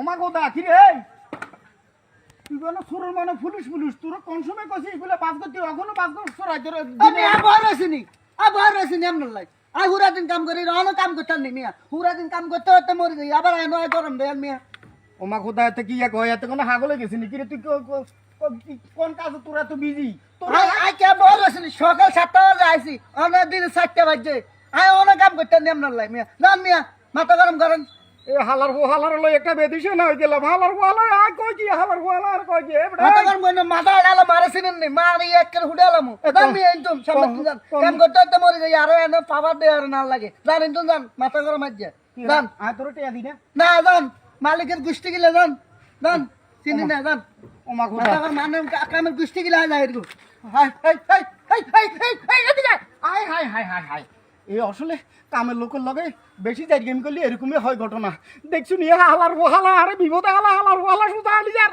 ওমা গোদা কি রে তুই কোন সুরের মানে পুলিশ পুলিশ তোর কোন সময় কইছিস বলে পাঁচ করতে এখনো পাঁচ কর সরাই তোর আমি আবার আসিনি এমন লাই আই হুরা দিন কাম করি রহনো কাম করতাম নি মিয়া হুরা দিন কাম করতে করতে মরে যাই আবার আয় নয় গরম দেন মিয়া ওমা গোদা এতে কি কয় এতে কোন হাগলে গেছিস নাকি রে তুই কোন কাজে তোর এত বিজি তোর আই কে বড় আসিনি সকাল 7টা বাজে আইছি অনেক দিন 4টা বাজে আই অনেক কাম করতাম নি এমন লাই মিয়া জান মিয়া মাথা গরম করেন এ হালার লই একটা বেদিছে না হই গেলাম হালার আর কই কি হালার আর কই কি মাথা গরম করেন মাথা ডালা মারাছিলেন নি মারি একবার হুডালাম জান মিয়া একদম সামনে জান কাম করতে করতে মরে যাই আর এনে পাওয়ার দে আর না লাগে জান একদম জান মাথা গরম আজ জান আয় তোর টিয়া দি না না জান মালিকের গুষ্টি গিলা জান চিনি না জান ওমা গোদা মাথা গরম মানে কামের গুষ্টি গিলা যায় এরকম high high high high high high এদিকে হাই এই আসলে কামের লোকের লগে বেশি যাই গেম করলে এরকমই হয় ঘটনা দেখছু নিয়ে হালার আরে বিপদে হালা সুতা আলি যার